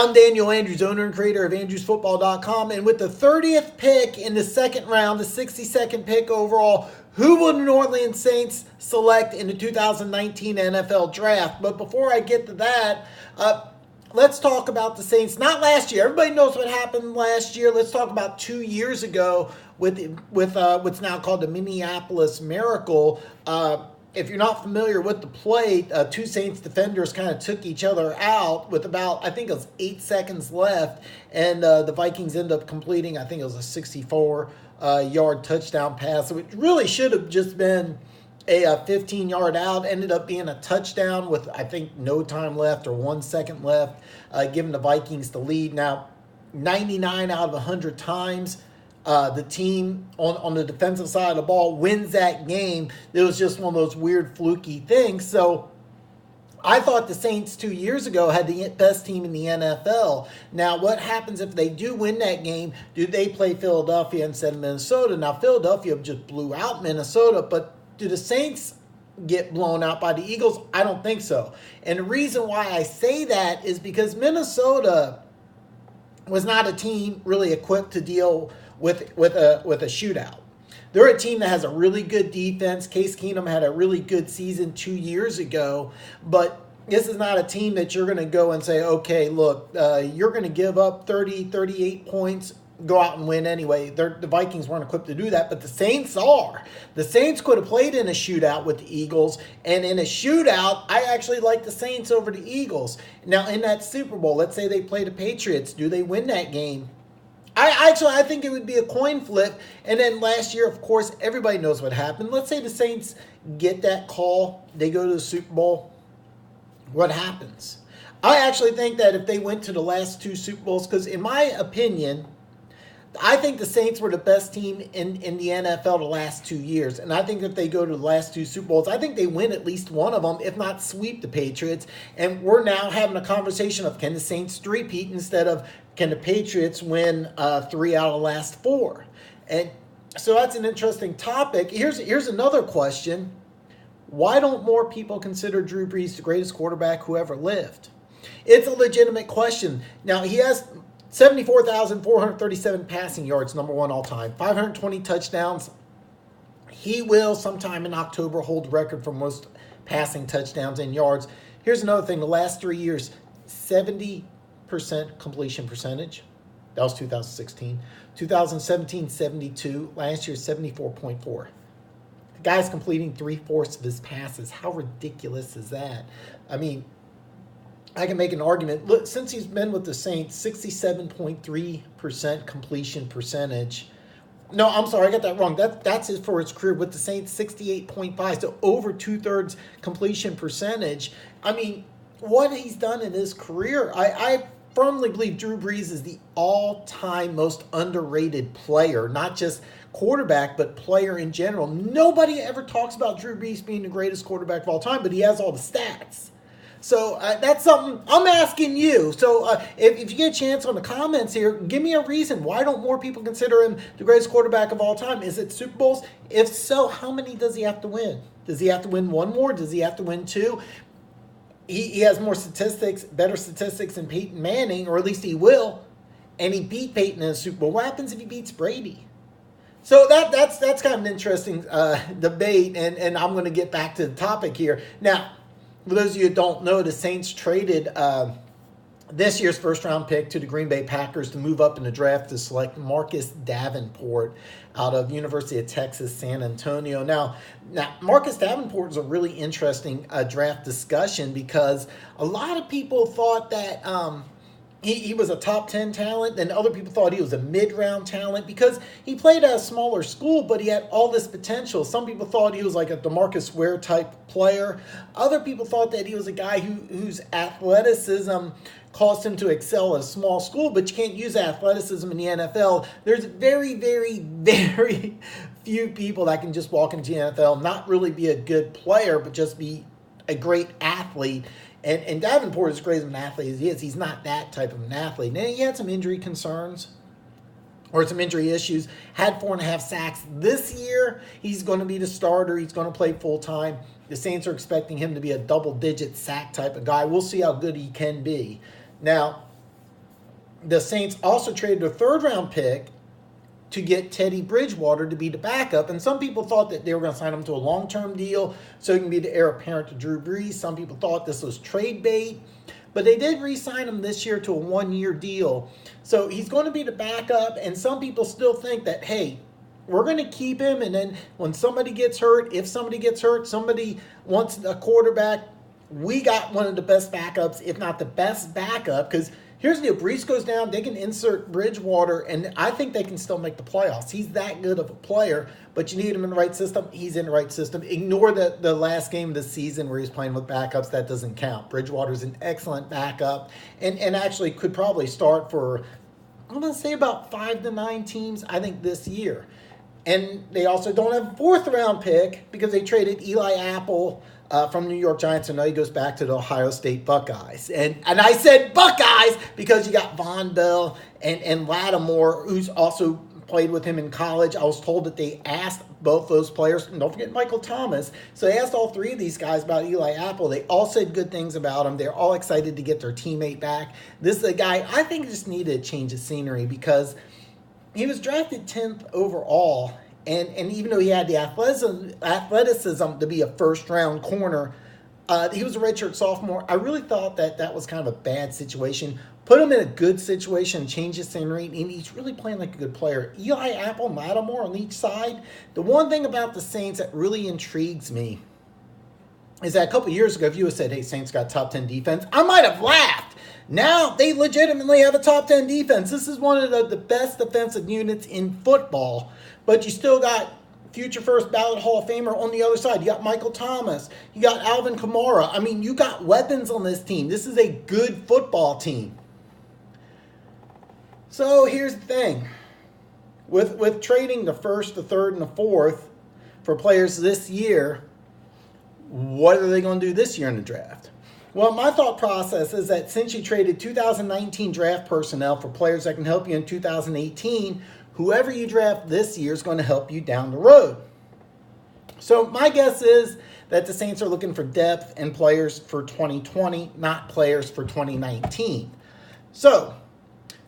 I'm Daniel Andrews, owner and creator of Andrewsfootball.com, and with the 30th pick in the second round, the 62nd pick overall, who will the New Orleans Saints select in the 2019 NFL Draft? But before I get to that, let's talk about the Saints. Not last year. Everybody knows what happened last year. Let's talk about 2 years ago with what's now called the Minneapolis Miracle. If you're not familiar with the play, two Saints defenders kind of took each other out with about, I think it was 8 seconds left, and the Vikings ended up completing, I think it was a 64-yard touchdown pass. So it really should have just been a 15-yard out. Ended up being a touchdown with, I think, no time left or 1 second left, giving the Vikings the lead. Now, 99 out of 100 times, the team on the defensive side of the ball wins that game. It was just one of those weird fluky things. So I thought the Saints 2 years ago had the best team in the NFL. Now, what happens if they do win that game? Do they play Philadelphia instead of Minnesota? Now, Philadelphia just blew out Minnesota, but do the Saints get blown out by the Eagles? I don't think so. And the reason why I say that is because Minnesota was not a team really equipped to deal with a shootout. They're a team that has a really good defense. Case Keenum had a really good season 2 years ago, but this is not a team that you're going to go and say, okay, look, you're going to give up 30, 38 points, go out and win anyway. The Vikings weren't equipped to do that, but the Saints are. The Saints could have played in a shootout with the Eagles, and in a shootout, I actually like the Saints over the Eagles. Now, in that Super Bowl, let's say they play the Patriots. Do they win that game? I think it would be a coin flip. And then last year, of course, everybody knows what happened. Let's say the Saints get that call. They go to the Super Bowl. What happens? I actually think that if they went to the last two Super Bowls, because in my opinion, I think the Saints were the best team in the NFL the last 2 years. And I think if they go to the last two Super Bowls, I think they win at least one of them, if not sweep the Patriots. And we're now having a conversation of, can the Saints three-peat instead of can the Patriots win 3 out of the last 4? And so that's an interesting topic. Here's another question. Why don't more people consider Drew Brees the greatest quarterback who ever lived? It's a legitimate question. Now, he has 74,437 passing yards, number one all time. 520 touchdowns. He will sometime in October hold the record for most passing touchdowns and yards. Here's another thing. The last 3 years, 70% completion percentage. That was 2016. 2017, 72. Last year, 74.4. The guy's completing 3/4 of his passes. How ridiculous is that? I mean, I can make an argument. Look, since he's been with the Saints, 67.3% completion percentage. No, I'm sorry, I got that wrong. That's it for his career with the Saints, 68.5. So over 2/3 completion percentage. I mean, what he's done in his career, I firmly believe Drew Brees is the all-time most underrated player, not just quarterback, but player in general. Nobody ever talks about Drew Brees being the greatest quarterback of all time, but he has all the stats. So that's something I'm asking you. So if you get a chance on the comments here, give me a reason. Why don't more people consider him the greatest quarterback of all time? Is it Super Bowls? If so, how many does he have to win? Does he have to win one more? Does he have to win two? He has more statistics, better statistics than Peyton Manning, or at least he will. And he beat Peyton in a Super Bowl. What happens if he beats Brady? So that's kind of an interesting debate, and I'm going to get back to the topic here. Now, for those of you who don't know, the Saints traded this year's first-round pick to the Green Bay Packers to move up in the draft to select Marcus Davenport out of University of Texas, San Antonio. Now Marcus Davenport is a really interesting draft discussion because a lot of people thought that he was a top 10 talent, and other people thought he was a mid-round talent because he played at a smaller school, but he had all this potential. Some people thought he was like a DeMarcus Ware type player. Other people thought that he was a guy whose athleticism caused him to excel at a small school, but you can't use athleticism in the NFL. There's very, very, very few people that can just walk into the NFL, not really be a good player, but just be a great athlete. And Davenport, as great of an athlete as he is, he's not that type of an athlete. Now, he had some injury concerns or some injury issues, had 4.5 sacks. This year, he's going to be the starter. He's going to play full-time. The Saints are expecting him to be a double-digit sack type of guy. We'll see how good he can be. Now, the Saints also traded a third-round pick to get Teddy Bridgewater to be the backup. And some people thought that they were going to sign him to a long-term deal so he can be the heir apparent to Drew Brees. Some people thought this was trade bait. But they did re-sign him this year to a one-year deal. So he's going to be the backup. And some people still think that, hey, we're going to keep him. And then when somebody gets hurt, if somebody gets hurt, somebody wants a quarterback, we got one of the best backups, if not the best backup. Because here's the deal. Brees goes down, they can insert Bridgewater, and I think they can still make the playoffs. He's that good of a player, but you need him in the right system. He's in the right system. Ignore the last game of the season where he's playing with backups. That doesn't count. Bridgewater's an excellent backup and actually could probably start for, I'm going to say, about 5 to 9 teams, I think, this year. And they also don't have a fourth-round pick because they traded Eli Apple from New York Giants, and now he goes back to the Ohio State Buckeyes. And I said Buckeyes because you got Von Bell and Lattimore, who's also played with him in college. I was told that they asked both those players, and don't forget Michael Thomas. So they asked all three of these guys about Eli Apple. They all said good things about him. They're all excited to get their teammate back. This is a guy I think just needed a change of scenery because he was drafted 10th overall. And even though he had the athleticism to be a first-round corner, he was a redshirt sophomore. I really thought that was kind of a bad situation. Put him in a good situation, change his scenery, and he's really playing like a good player. Eli Apple, Lattimore on each side. The one thing about the Saints that really intrigues me is that a couple years ago, if you had said, hey, Saints got top 10 defense, I might have laughed. Now they legitimately have a top 10 defense. This is one of the best defensive units in football. But you still got future first ballot Hall of Famer on the other side. You got Michael Thomas. You got Alvin Kamara. I mean, you got weapons on this team. This is a good football team. So here's the thing. With trading the first, the third, and the fourth for players this year, what are they going to do this year in the draft? Well, my thought process is that since you traded 2019 draft personnel for players that can help you in 2018, whoever you draft this year is going to help you down the road. So my guess is that the Saints are looking for depth and players for 2020, not players for 2019. So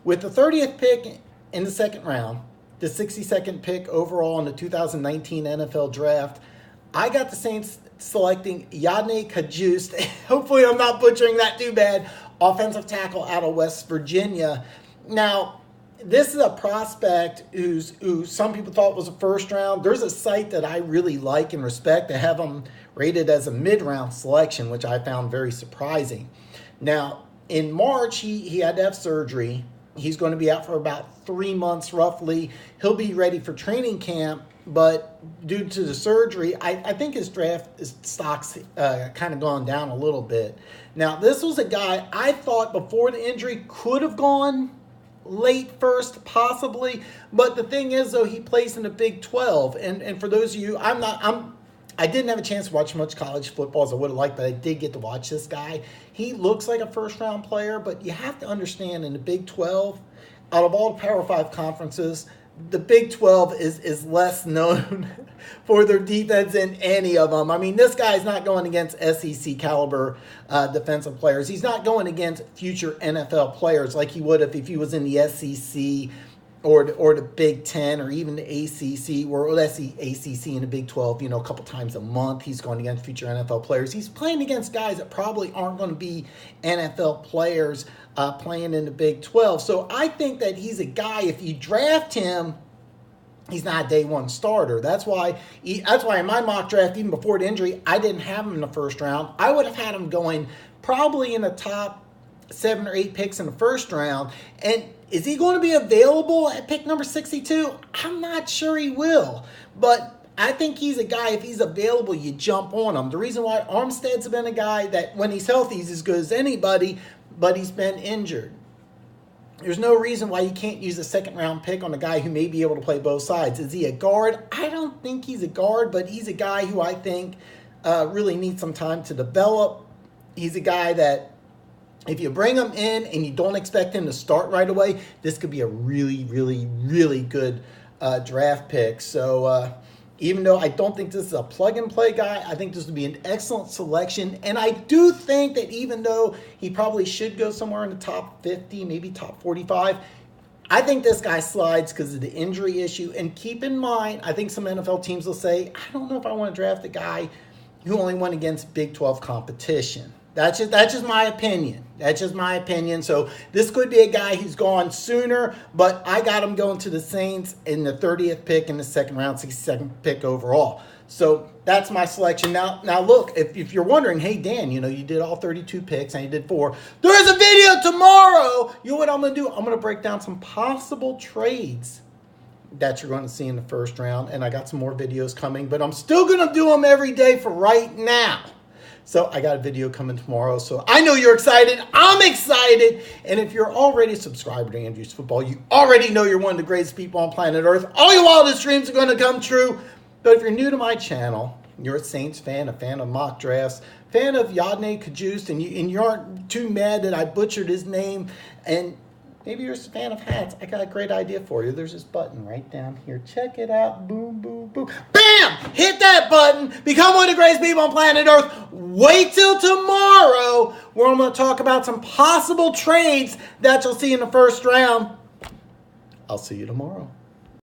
with the 30th pick in the second round, the 62nd pick overall in the 2019 NFL draft, I got the Saints selecting Yadne Kajust. Hopefully I'm not butchering that too bad. Offensive tackle out of West Virginia. Now, this is a prospect who some people thought was a first round. There's a site that I really like and respect to have him rated as a mid-round selection, which I found very surprising. Now, in March, he had to have surgery. He's going to be out for about 3 months roughly. He'll be ready for training camp, but due to the surgery, I think his stock's kind of gone down a little bit. Now, this was a guy I thought before the injury could have gone late first, possibly. But the thing is, though, he plays in the Big 12. And for those of you, I didn't have a chance to watch much college football as I would have liked, but I did get to watch this guy. He looks like a first-round player, but you have to understand in the Big 12, out of all the Power 5 conferences, the Big 12 is less known for their defense than any of them. I mean, this guy's not going against SEC caliber defensive players. He's not going against future NFL players like he would if he was in the SEC or the Big 10 or even the ACC, or that's the ACC and the Big 12, a couple times a month. He's going against future NFL players. He's playing against guys that probably aren't going to be NFL players playing in the Big 12. So I think that he's a guy, if you draft him, he's not a day one starter. That's why in my mock draft, even before the injury, I didn't have him in the first round. I would have had him going probably in the top 7 or 8 picks in the first round. And is he going to be available at pick number 62? I'm not sure he will. But I think he's a guy, if he's available, you jump on him. The reason why Armstead's been a guy that when he's healthy, he's as good as anybody, but he's been injured. There's no reason why you can't use a second-round pick on a guy who may be able to play both sides. Is he a guard? I don't think he's a guard, but he's a guy who I think really needs some time to develop. He's a guy that if you bring him in and you don't expect him to start right away, this could be a really, really, really good draft pick. So Even though I don't think this is a plug-and-play guy, I think this would be an excellent selection. And I do think that even though he probably should go somewhere in the top 50, maybe top 45, I think this guy slides because of the injury issue. And keep in mind, I think some NFL teams will say, I don't know if I want to draft a guy who only went against Big 12 competition. That's just my opinion. That's just my opinion. So this could be a guy who's gone sooner, but I got him going to the Saints in the 30th pick in the second round, 62nd pick overall. So that's my selection. Now look, if you're wondering, hey, Dan, you did all 32 picks and you did 4. There's a video tomorrow. You know what I'm going to do? I'm going to break down some possible trades that you're going to see in the first round. And I got some more videos coming, but I'm still going to do them every day for right now. So I got a video coming tomorrow. So I know you're excited. I'm excited. And if you're already a subscriber to Andrews Football, you already know you're one of the greatest people on planet Earth. All your wildest dreams are going to come true. But if you're new to my channel, you're a Saints fan, a fan of mock drafts, fan of Yadne Kajust, and you aren't too mad that I butchered his name, and maybe you're a fan of hats, I got a great idea for you. There's this button right down here. Check it out. Boom, boom, boom. Bam! Hit that button. Become one of the greatest people on planet Earth. Wait till tomorrow where I'm going to talk about some possible trades that you'll see in the first round. I'll see you tomorrow.